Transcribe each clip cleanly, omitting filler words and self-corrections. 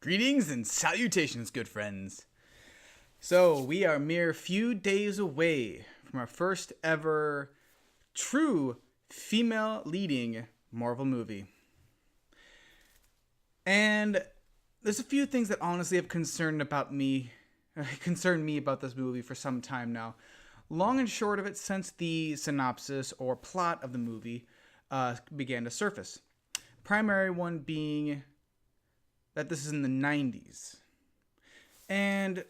Greetings and salutations, good friends. So, we are mere few days away from our first ever true female leading Marvel movie. And there's a few things that honestly have concerned me about this movie for some time now. Long and short of it, since the synopsis or plot of the movie began to surface. Primary one being that this is in the 90s. And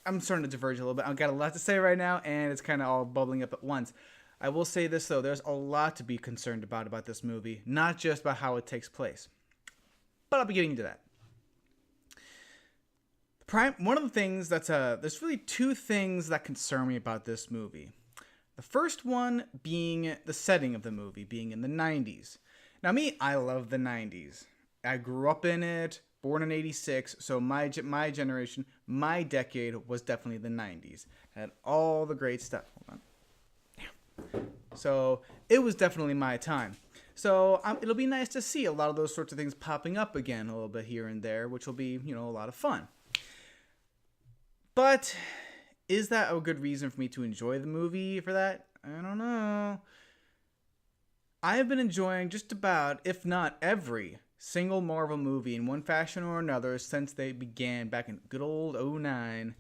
I'm starting to diverge a little bit. I've got a lot to say right now, and it's kind of all bubbling up at once. I will say this, though. There's a lot to be concerned about this movie, not just about how it takes place. But I'll be getting to that. One of the things there's really two things that concern me about this movie. The first one being the setting of the movie, being in the 90s. Now, I love the 90s. I grew up in it. Born in 86, so my generation, my decade was definitely the 90s. Had all the great stuff. Hold on. So it was definitely my time. So it'll be nice to see a lot of those sorts of things popping up again a little bit here and there, which will be, a lot of fun. But is that a good reason for me to enjoy the movie for that? I don't know. I have been enjoying just about, if not every single Marvel movie in one fashion or another since they began back in good old 2009.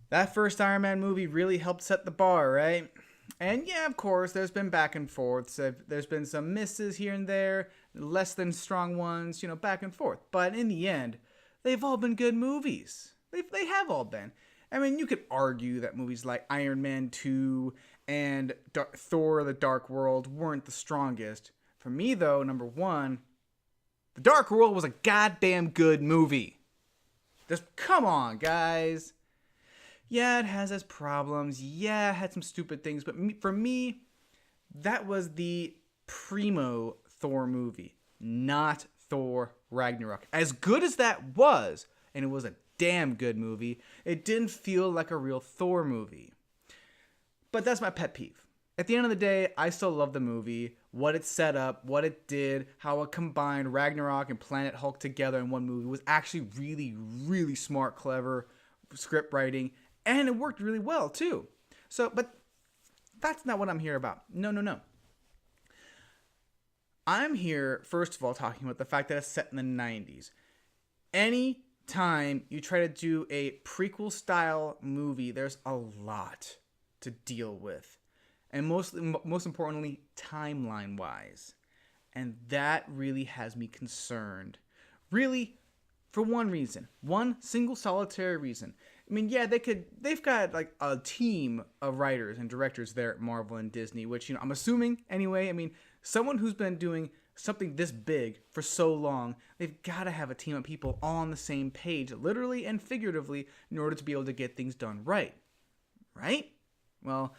That first Iron Man movie really helped set the bar, right? And yeah, of course, there's been back and forth. There's been some misses here and there, less than strong ones, back and forth. But in the end, they've all been good movies. They have all been. You could argue that movies like Iron Man 2 and Thor: The Dark World weren't the strongest. For me, though, number one, The Dark World was a goddamn good movie. Just come on, guys. Yeah, it has its problems. Yeah, it had some stupid things. But for me, that was the primo Thor movie, not Thor Ragnarok. As good as that was, and it was a damn good movie, it didn't feel like a real Thor movie. But that's my pet peeve. At the end of the day, I still love the movie, what it set up, what it did, how it combined Ragnarok and Planet Hulk together in one movie was actually really, really smart, clever script writing, and it worked really well too. But that's not what I'm here about. No. I'm here, first of all, talking about the fact that it's set in the 90s. Any time you try to do a prequel style movie, there's a lot to deal with. And most importantly, timeline-wise. And that really has me concerned. Really, for one reason. One single solitary reason. They've got like a team of writers and directors there at Marvel and Disney, which, I'm assuming anyway. Someone who's been doing something this big for so long, they've got to have a team of people all on the same page, literally and figuratively, in order to be able to get things done right. Right? Well,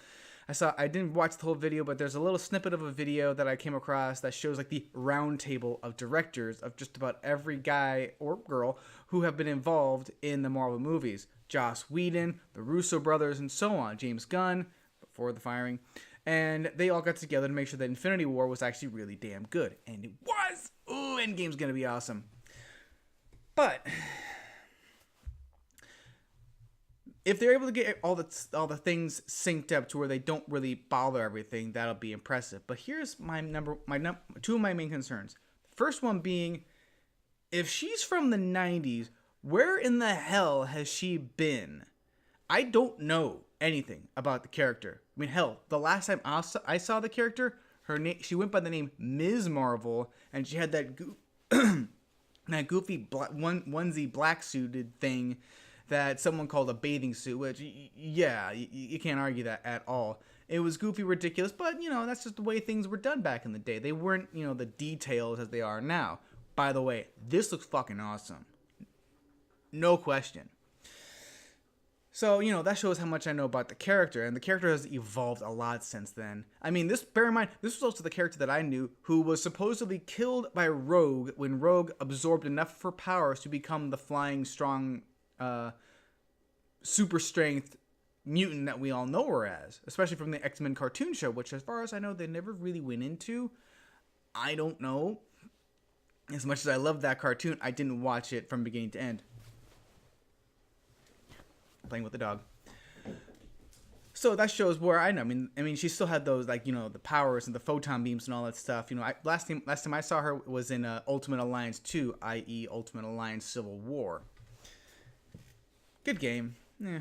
I didn't watch the whole video, but there's a little snippet of a video that I came across that shows like the round table of directors of just about every guy or girl who have been involved in the Marvel movies. Joss Whedon, the Russo brothers, and so on. James Gunn, before the firing. And they all got together to make sure that Infinity War was actually really damn good. And it was! Ooh, Endgame's gonna be awesome. But if they're able to get all the things synced up to where they don't really bother everything, that'll be impressive. But here's two of my main concerns. The first one being, if she's from the 90s, where in the hell has she been? I don't know anything about the character. Hell, the last time I saw the character, she went by the name Ms. Marvel, and she had that goofy onesie black suited thing that someone called a bathing suit, which, yeah, you can't argue that at all. It was goofy, ridiculous, but, that's just the way things were done back in the day. They weren't, the details as they are now. By the way, this looks fucking awesome. No question. So, that shows how much I know about the character, and the character has evolved a lot since then. Bear in mind, this was also the character that I knew who was supposedly killed by Rogue when Rogue absorbed enough of her powers to become the flying, strong, super strength mutant that we all know her as, especially from the X-Men cartoon show, which as far as I know, they never really went into. I don't know. As much as I love that cartoon, I didn't watch it from beginning to end. Playing with the dog. So that shows where I know. I mean, she still had those, like, you know, the powers and the photon beams and all that stuff. You know, last time I saw her was in Ultimate Alliance 2, i.e., Ultimate Alliance Civil War. Good game, yeah.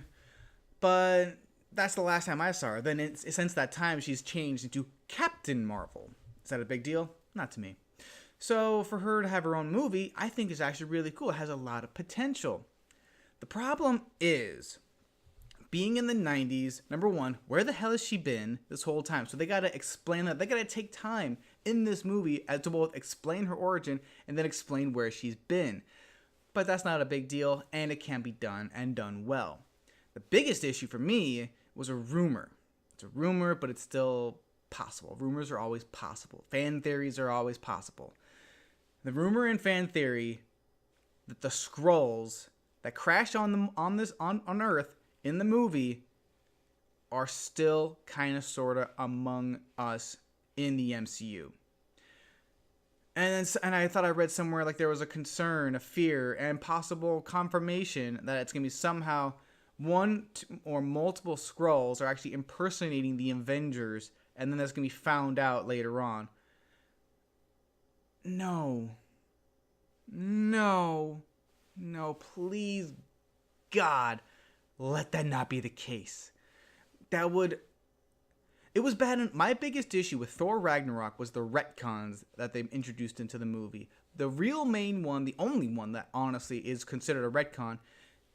But that's the last time I saw her. Then since that time, she's changed into Captain Marvel. Is that a big deal? Not to me. So for her to have her own movie, I think is actually really cool. It has a lot of potential. The problem is, being in the 90s, number one, where the hell has she been this whole time? So they got to explain that. They got to take time in this movie as to both explain her origin and then explain where she's been. But that's not a big deal, and it can be done, and done well. The biggest issue for me was a rumor. It's a rumor, but it's still possible. Rumors are always possible. Fan theories are always possible. The rumor and fan theory that the Skrulls that crashed on Earth in the movie are still kind of sort of among us in the MCU. And I thought I read somewhere like there was a concern, a fear, and possible confirmation that it's going to be somehow one or multiple Skrulls are actually impersonating the Avengers, and then that's going to be found out later on. No, please, God, let that not be the case. It was bad. My biggest issue with Thor Ragnarok was the retcons that they introduced into the movie. The real main one, the only one that honestly is considered a retcon,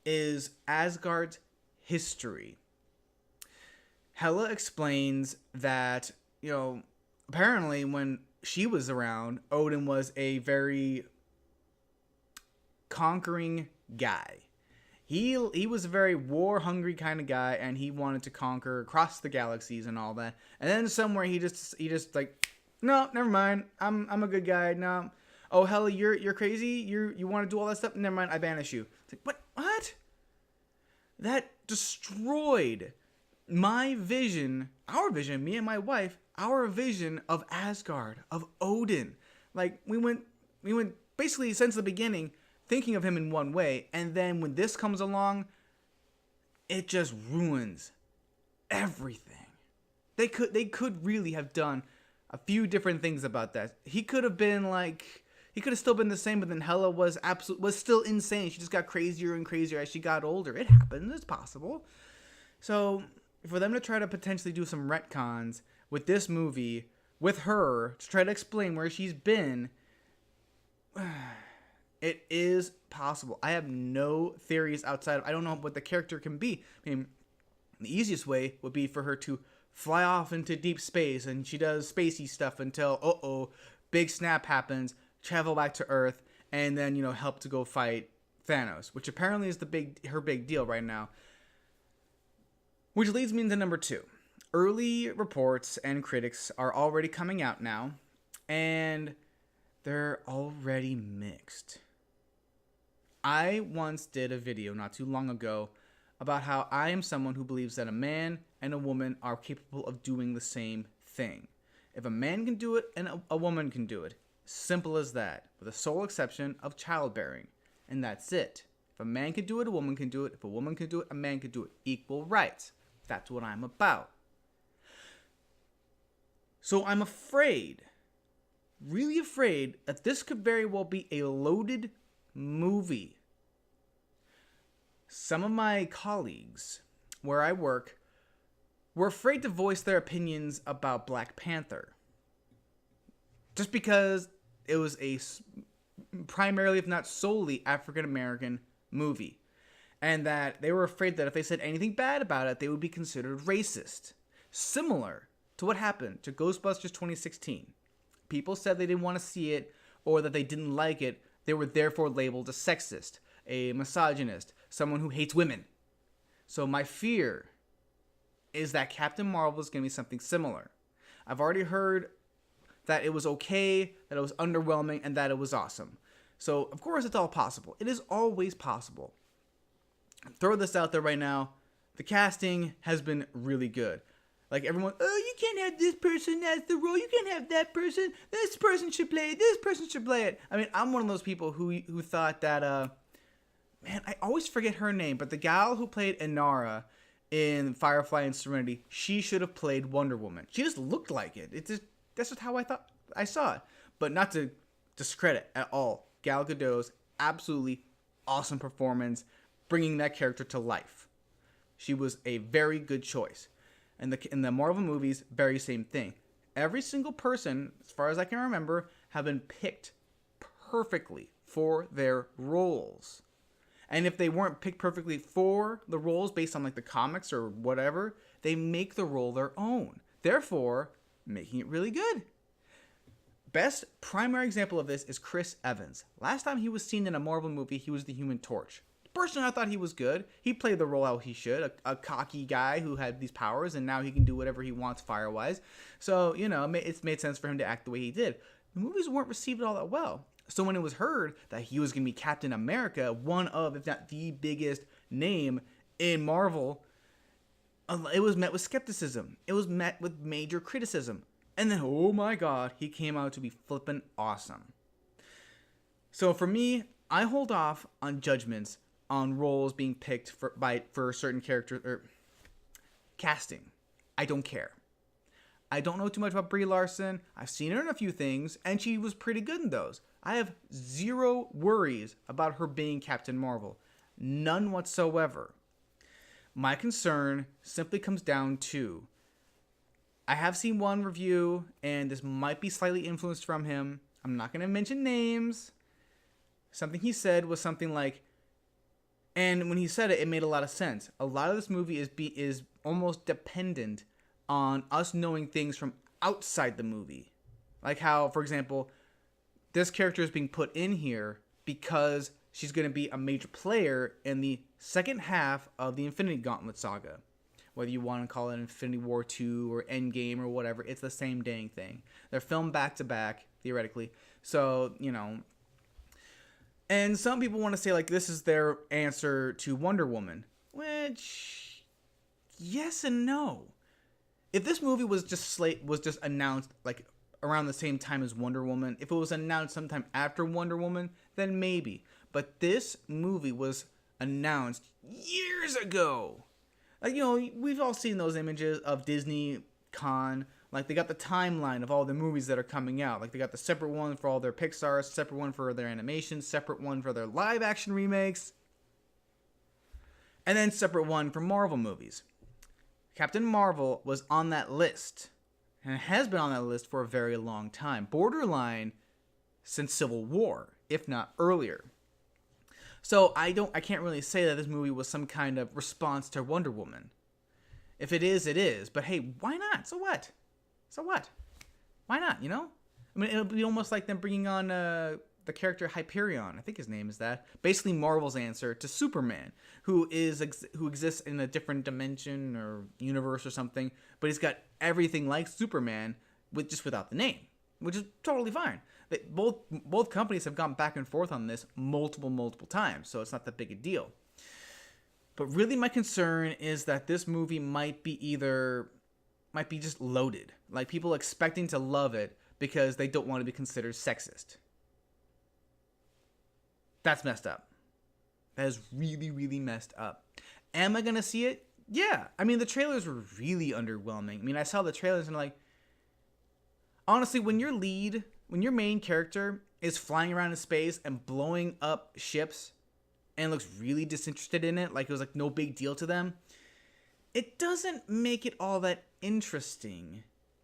is Asgard's history. Hela explains that, you know, apparently when she was around, Odin was a very conquering guy. He was a very war-hungry kind of guy, and he wanted to conquer across the galaxies and all that. And then somewhere he just like, no, never mind. I'm a good guy. No, oh Hela, you're crazy. You want to do all that stuff? Never mind. I banish you. It's like, what? That destroyed my vision, our vision, me and my wife, our vision of Asgard, of Odin. Like we went basically since the beginning, thinking of him in one way, and then when this comes along, it just ruins everything. They could really have done a few different things about that. He could have still been the same, but then Hela was still insane. She just got crazier and crazier as she got older. It happens. It's possible. So for them to try to potentially do some retcons with this movie, with her, to try to explain where she's been, it is possible. I have no theories outside of, I don't know what the character can be. I mean, the easiest way would be for her to fly off into deep space and she does spacey stuff until, big snap happens, travel back to Earth, and then, you know, help to go fight Thanos, which apparently is her big deal right now. Which leads me into number 2. Early reports and critics are already coming out now, and they're already mixed. I once did a video not too long ago about how I am someone who believes that a man and a woman are capable of doing the same thing. If a man can do it and a woman can do it, simple as that, with the sole exception of childbearing. And that's it. If a man can do it, a woman can do it. If a woman can do it, a man can do it. Equal rights. That's what I'm about. So I'm afraid, really afraid, that this could very well be a loaded movie. Some of my colleagues where I work were afraid to voice their opinions about Black Panther. Just because it was a primarily, if not solely, African-American movie. And that they were afraid that if they said anything bad about it, they would be considered racist. Similar to what happened to Ghostbusters 2016. People said they didn't want to see it or that they didn't like it. They were therefore labeled a sexist, a misogynist, someone who hates women. So my fear is that Captain Marvel is going to be something similar. I've already heard that it was okay, that it was underwhelming, and that it was awesome. So, of course, it's all possible. It is always possible. Throw this out there right now. The casting has been really good. Like everyone, oh, you can't have this person as the role. You can't have that person. This person should play it. This person should play it. I mean, I'm one of those people who thought that, man, I always forget her name, but the gal who played Inara in Firefly and Serenity, she should have played Wonder Woman. She just looked like it. That's just how I thought I saw it. But not to discredit at all Gal Gadot's absolutely awesome performance, bringing that character to life. She was a very good choice. And in the Marvel movies, very same thing. Every single person, as far as I can remember, have been picked perfectly for their roles. And if they weren't picked perfectly for the roles based on like the comics or whatever, they make the role their own. Therefore, making it really good. Best primary example of this is Chris Evans. Last time he was seen in a Marvel movie, he was the Human Torch. Personally, I thought he was good. He played the role how he should. A cocky guy who had these powers, and now he can do whatever he wants fire-wise. So, it's made sense for him to act the way he did. The movies weren't received all that well. So when it was heard that he was going to be Captain America, one of, if not the biggest name in Marvel, it was met with skepticism. It was met with major criticism. And then, oh my god, he came out to be flippin' awesome. So for me, I hold off on judgments on roles being picked for certain characters or casting. I don't care. I don't know too much about Brie Larson. I've seen her in a few things, and she was pretty good in those. I have zero worries about her being Captain Marvel. None whatsoever. My concern simply comes down to, I have seen one review, and this might be slightly influenced from him. I'm not going to mention names. Something he said was something like, and when he said it, it made a lot of sense. A lot of this movie is almost dependent on us knowing things from outside the movie. Like how, for example, this character is being put in here because she's going to be a major player in the second half of the Infinity Gauntlet saga. Whether you want to call it Infinity War 2 or Endgame or whatever, it's the same dang thing. They're filmed back to back, theoretically. So, and some people want to say, like, this is their answer to Wonder Woman. Which, yes and no. If this movie was just announced, like, around the same time as Wonder Woman, if it was announced sometime after Wonder Woman, then maybe. But this movie was announced years ago. Like, we've all seen those images of Disney Con. Like, they got the timeline of all the movies that are coming out. Like, they got the separate one for all their Pixar, separate one for their animation, separate one for their live-action remakes, and then separate one for Marvel movies. Captain Marvel was on that list, and has been on that list for a very long time. Borderline since Civil War, if not earlier. So I can't really say that this movie was some kind of response to Wonder Woman. If it is, it is. But hey, why not? So what? Why not, I mean, it'll be almost like them bringing on the character Hyperion. I think his name is that. Basically Marvel's answer to Superman, who exists in a different dimension or universe or something, but he's got everything like Superman without the name, which is totally fine. Both companies have gone back and forth on this multiple times, so it's not that big a deal. But really my concern is that this movie might be just loaded. Like, people expecting to love it because they don't want to be considered sexist. That's messed up. That is really, really messed up. Am I going to see it? Yeah. I mean, the trailers were really underwhelming. I mean, I saw the trailers and honestly, when your main character is flying around in space and blowing up ships and looks really disinterested in it, like it was like no big deal to them, it doesn't make it all that interesting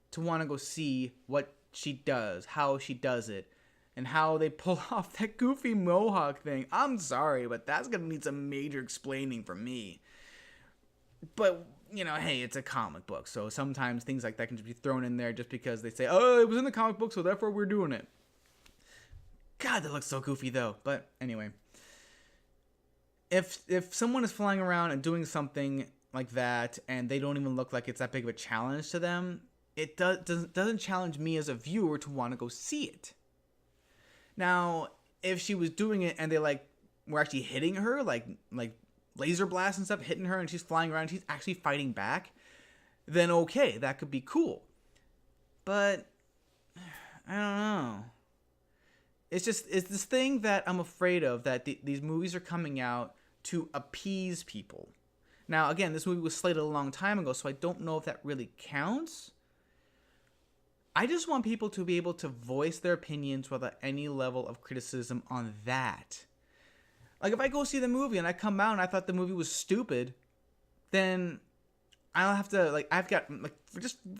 to want to go see what she does, how she does it, and how they pull off that goofy mohawk thing. I'm sorry, but that's going to need some major explaining from me. But, hey, it's a comic book, so sometimes things like that can just be thrown in there just because they say, oh, it was in the comic book, so therefore we're doing it. God, that looks so goofy, though. But anyway, if someone is flying around and doing something like that, and they don't even look like it's that big of a challenge to them, it doesn't challenge me as a viewer to want to go see it. Now, if she was doing it and they were actually hitting her, like laser blasts and stuff hitting her, and she's flying around, and she's actually fighting back, then okay, that could be cool. But I don't know. It's this thing that I'm afraid of, that these movies are coming out to appease people. Now, again, this movie was slated a long time ago, so I don't know if that really counts. I just want people to be able to voice their opinions without any level of criticism on that. Like, if I go see the movie and I come out and I thought the movie was stupid, then I'll have to, like, I've got, like,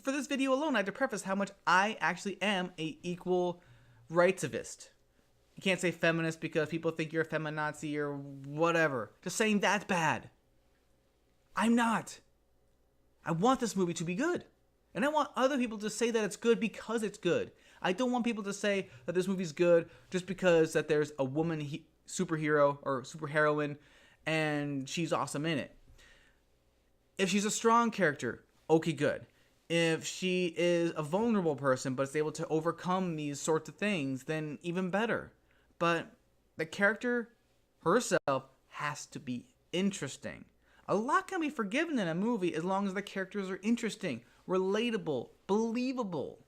for this video alone, I have to preface how much I actually am a equal rightsivist. You can't say feminist because people think you're a feminazi or whatever. Just saying that's bad. I'm not. I want this movie to be good. And I want other people to say that it's good because it's good. I don't want people to say that this movie's good just because that there's a woman superhero or superheroine and she's awesome in it. If she's a strong character, okay, good. If she is a vulnerable person but is able to overcome these sorts of things, then even better. But the character herself has to be interesting. A lot can be forgiven in a movie as long as the characters are interesting, relatable, believable.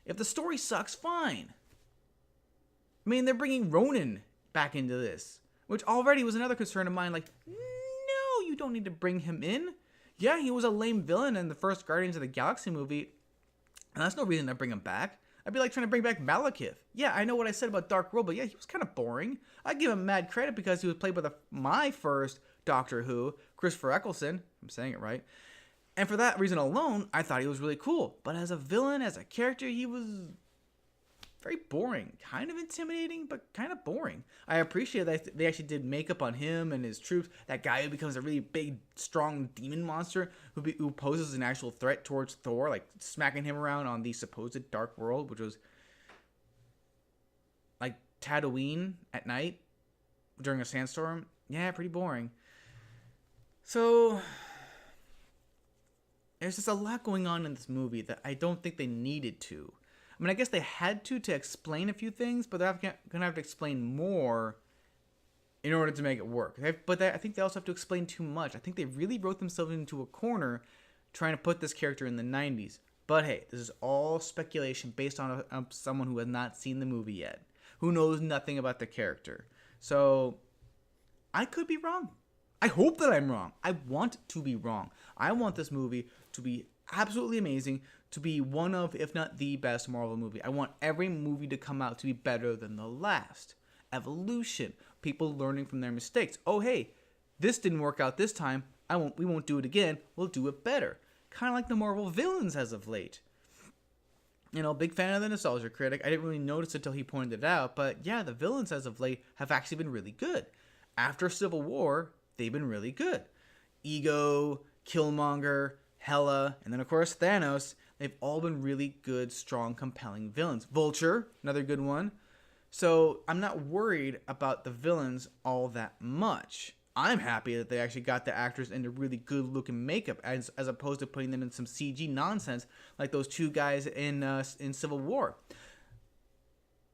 If the story sucks, fine. I mean, they're bringing Ronan back into this, which already was another concern of mine. Like, no, you don't need to bring him in. Yeah, he was a lame villain in the first Guardians of the Galaxy movie, and that's no reason to bring him back. I'd be like trying to bring back Malekith. Yeah, I know what I said about Dark World, but yeah, he was kind of boring. I give him mad credit because he was played by my first Doctor Who, Christopher Eccleston. I'm saying it right. And for that reason alone, I thought he was really cool. But as a villain, as a character, he was very boring. Kind of intimidating, but kind of boring. I appreciate that they actually did makeup on him and his troops. That guy who becomes a really big, strong demon monster who poses an actual threat towards Thor, like smacking him around on the supposed Dark World, which was like Tatooine at night during a sandstorm. Yeah, pretty boring. So there's just a lot going on in this movie that I don't think they needed to. I mean, I guess they had to explain a few things, but they're going to have to explain more in order to make it work. I think they also have to explain too much. I think they really wrote themselves into a corner trying to put this character in the 90s. But hey, this is all speculation based on someone who has not seen the movie yet, who knows nothing about the character. So I could be wrong. I hope that I'm wrong. I want to be wrong. I want this movie to be absolutely amazing, to be one of, if not the best Marvel movie. I want every movie to come out to be better than the last. Evolution. People learning from their mistakes. Oh, hey, this didn't work out this time. We won't do it again. We'll do it better. Kind of like the Marvel villains as of late. You know, big fan of the Nostalgia Critic. I didn't really notice until he pointed it out. But yeah, the villains as of late have actually been really good. After Civil War, they've been really good. Ego, Killmonger, Hela, and then of course Thanos. They've all been really good, strong, compelling villains. Vulture, another good one. So I'm not worried about the villains all that much. I'm happy that they actually got the actors into really good looking makeup as opposed to putting them in some CG nonsense like those two guys in Civil War.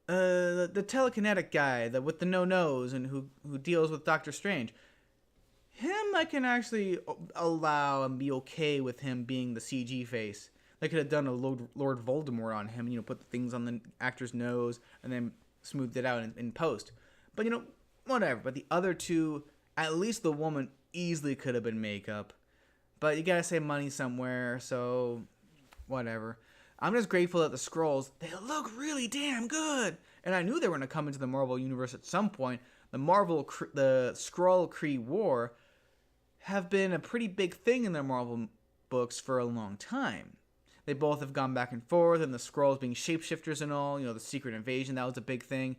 The telekinetic guy with the no nose and who deals with Doctor Strange. Him, I can actually allow and be okay with him being the CG face. They could have done a Lord Voldemort on him, put the things on the actor's nose and then smoothed it out in post. But, whatever. But the other two, at least the woman easily could have been makeup. But you gotta save money somewhere, so whatever. I'm just grateful that the Skrulls, they look really damn good. And I knew they were gonna come into the Marvel Universe at some point. The Skrull-Kree War have been a pretty big thing in their Marvel books for a long time. They both have gone back and forth, and the Skrulls being shapeshifters and all, the Secret Invasion, that was a big thing.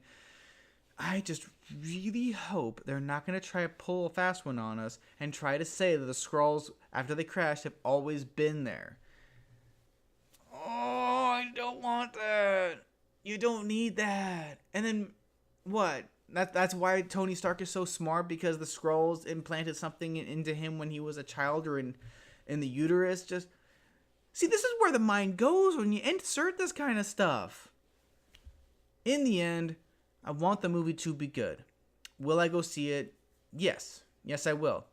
I just really hope they're not going to try to pull a fast one on us and try to say that the Skrulls, after they crashed, have always been there. Oh, I don't want that. You don't need that. And then, what? That's why Tony Stark is so smart, because the Skrulls implanted something into him when he was a child or in the uterus. Just see, this is where the mind goes when you insert this kind of stuff. In the end, I want the movie to be good. Will I go see it? Yes. Yes, I will.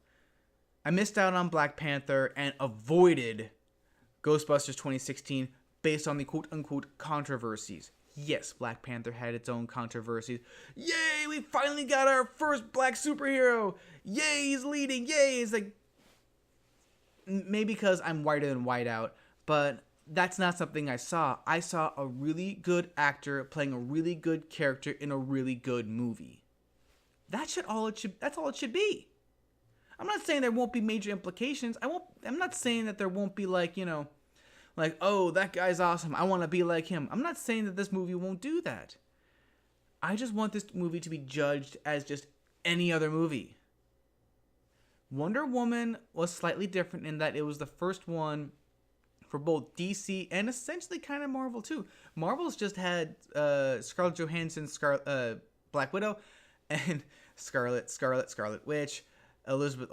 I missed out on Black Panther and avoided Ghostbusters 2016, based on the quote-unquote controversies. Yes, Black Panther had its own controversies. Yay, we finally got our first black superhero. Yay, he's leading. Yay, it's like, maybe because I'm whiter than white out, but that's not something I saw. I saw a really good actor playing a really good character in a really good movie. That's all it should be. I'm not saying there won't be major implications. I'm not saying that there won't be like, oh, that guy's awesome, I want to be like him. I'm not saying that this movie won't do that. I just want this movie to be judged as just any other movie. Wonder Woman was slightly different in that it was the first one for both DC and essentially kind of Marvel too. Marvel's just had Scarlett Johansson, Black Widow, and Scarlet Witch, Elizabeth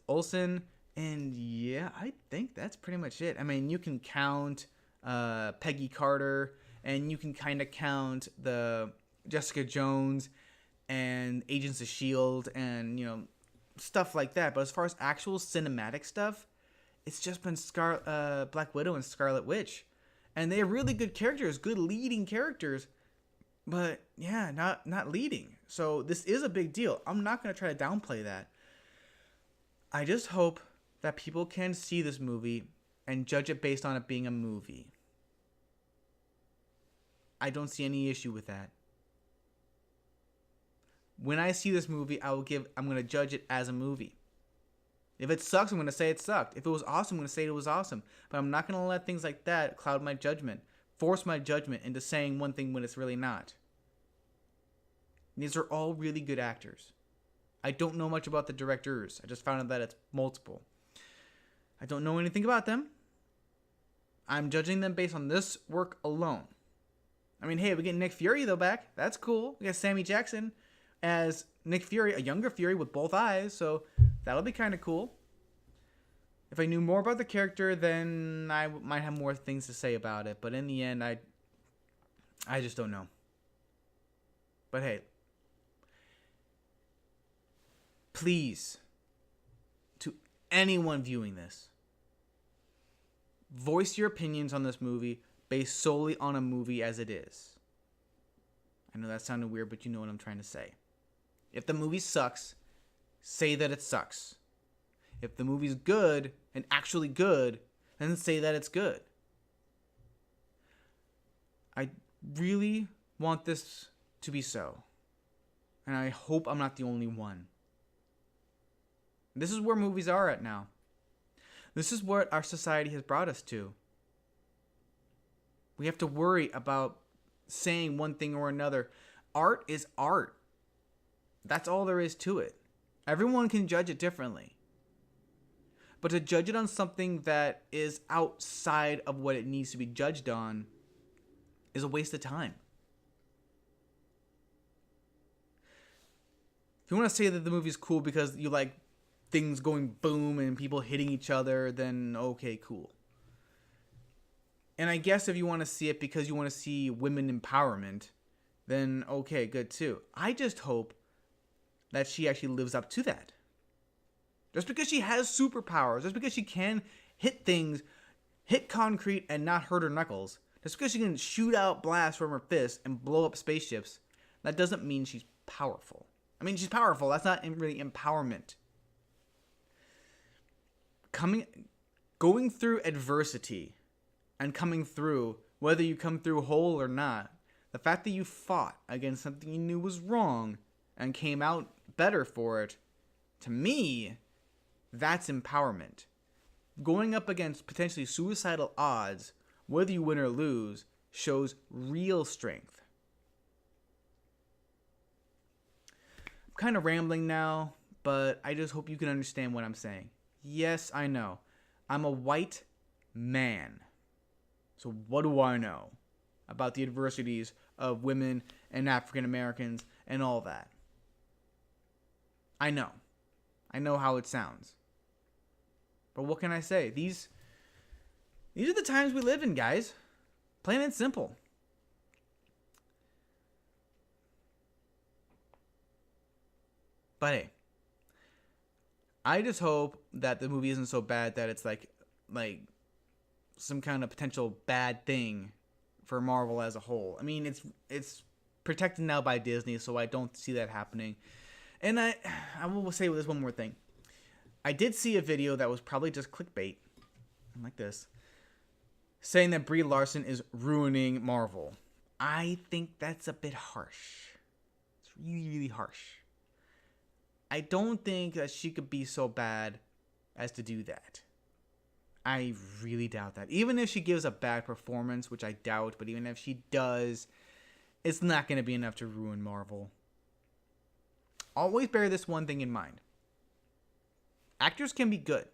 Olsen, and yeah, I think that's pretty much it. I mean, you can count Peggy Carter, and you can kind of count the Jessica Jones and Agents of S.H.I.E.L.D. and, stuff like that. But as far as actual cinematic stuff, it's just been Black Widow and Scarlet Witch. And they're really good characters, good leading characters. But, yeah, not leading. So this is a big deal. I'm not going to try to downplay that. I just hope that people can see this movie and judge it based on it being a movie. I don't see any issue with that. When I see this movie, I'm going to judge it as a movie. If it sucks, I'm going to say it sucked. If it was awesome, I'm going to say it was awesome. But I'm not going to let things like that cloud my judgment, force my judgment into saying one thing when it's really not. These are all really good actors. I don't know much about the directors. I just found out that it's multiple. I don't know anything about them. I'm judging them based on this work alone. I mean, hey, we get Nick Fury, though, back. That's cool. We got Sammy Jackson as Nick Fury, a younger Fury with both eyes, so that'll be kind of cool. If I knew more about the character, then I might have more things to say about it, but in the end, I just don't know. But hey, please, to anyone viewing this, voice your opinions on this movie based solely on a movie as it is. I know that sounded weird, but you know what I'm trying to say. If the movie sucks, say that it sucks. If the movie's good and actually good, then say that it's good. I really want this to be so. And I hope I'm not the only one. This is where movies are at now. This is what our society has brought us to. We have to worry about saying one thing or another. Art is art. That's all there is to it. Everyone can judge it differently. But to judge it on something that is outside of what it needs to be judged on is a waste of time. If you want to say that the movie's cool because you like things going boom and people hitting each other, then okay, cool. And I guess if you want to see it because you want to see women empowerment, then okay, good too. I just hope that she actually lives up to that. Just because she has superpowers, just because she can hit things, hit concrete and not hurt her knuckles, just because she can shoot out blasts from her fists and blow up spaceships, that doesn't mean she's powerful. I mean, she's powerful. That's not really empowerment. Going through adversity and coming through, whether you come through whole or not, the fact that you fought against something you knew was wrong and came out better for it, to me, that's empowerment. Going up against potentially suicidal odds, whether you win or lose, shows real strength. I'm kind of rambling now, but I just hope you can understand what I'm saying. Yes, I know. I'm a white man. So what do I know about the adversities of women and African Americans and all that? I know. I know how it sounds. But what can I say? These are the times we live in, guys. Plain and simple. But hey, I just hope that the movie isn't so bad that it's like some kind of potential bad thing for Marvel as a whole. I mean, it's protected now by Disney, so I don't see that happening. And I will say this one more thing. I did see a video that was probably just clickbait, like this, saying that Brie Larson is ruining Marvel. I think that's a bit harsh. It's really, really harsh. I don't think that she could be so bad as to do that. I really doubt that. Even if she gives a bad performance, which I doubt, but even if she does, it's not going to be enough to ruin Marvel. Always bear this one thing in mind. Actors can be good,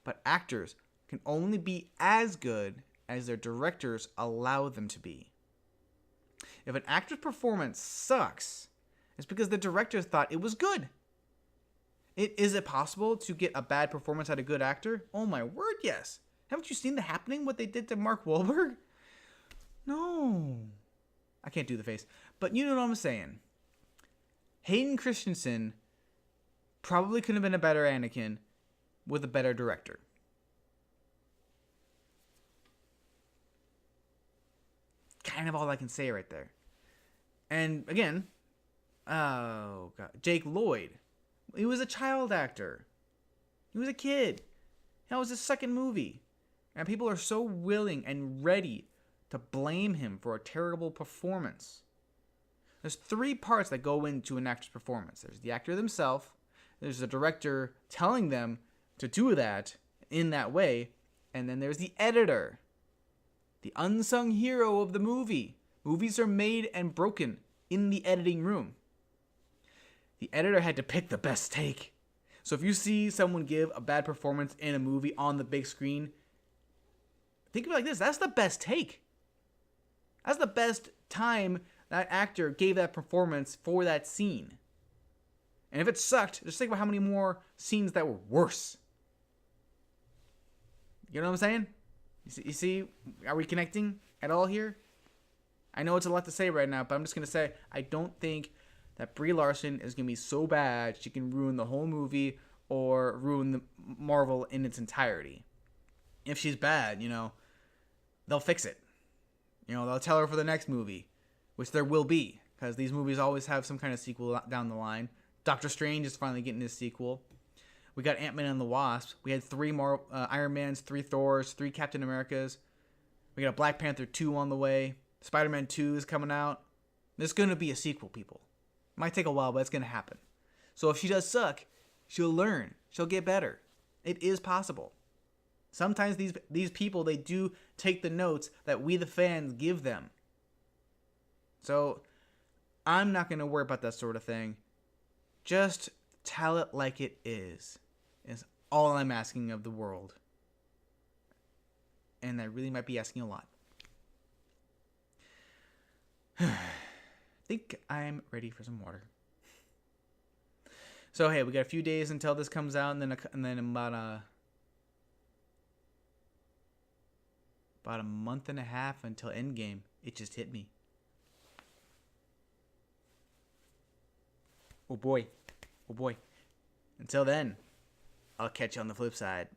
but actors can only be as good as their directors allow them to be. If an actor's performance sucks, it's because the directors thought it was good. Is it possible to get a bad performance out of a good actor? Oh my word, yes. Haven't you seen The Happening, what they did to Mark Wahlberg? No. I can't do the face. But you know what I'm saying. Hayden Christensen probably could have been a better Anakin with a better director. Kind of all I can say right there. And again, oh god, Jake Lloyd. He was a child actor. He was a kid. That was his second movie. And people are so willing and ready to blame him for a terrible performance. There's 3 parts that go into an actor's performance. There's the actor themselves. There's the director telling them to do that in that way. And then there's the editor. The unsung hero of the movie. Movies are made and broken in the editing room. The editor had to pick the best take. So if you see someone give a bad performance in a movie on the big screen, think of it like this. That's the best take. That's the best time that actor gave that performance for that scene. And if it sucked, just think about how many more scenes that were worse. You know what I'm saying? You see, are we connecting at all here? I know it's a lot to say right now, but I'm just going to say, I don't think that Brie Larson is going to be so bad she can ruin the whole movie or ruin the Marvel in its entirety. If she's bad, they'll fix it. They'll tell her for the next movie, which there will be, because these movies always have some kind of sequel down the line. Doctor Strange is finally getting his sequel. We got Ant-Man and the Wasp. We had 3 more Iron Mans, 3 Thors, 3 Captain Americas. We got a Black Panther 2 on the way. Spider-Man 2 is coming out. There's going to be a sequel, people. Might take a while, but it's going to happen. So if she does suck, she'll learn. She'll get better. It is possible. Sometimes these people, they do take the notes that we the fans give them. So I'm not going to worry about that sort of thing. Just tell it like it is all I'm asking of the world. And I really might be asking a lot. I think I'm ready for some water. So hey, we got a few days until this comes out, and then about a month and a half until Endgame. It just hit me. Oh boy. Until then, I'll catch you on the flip side.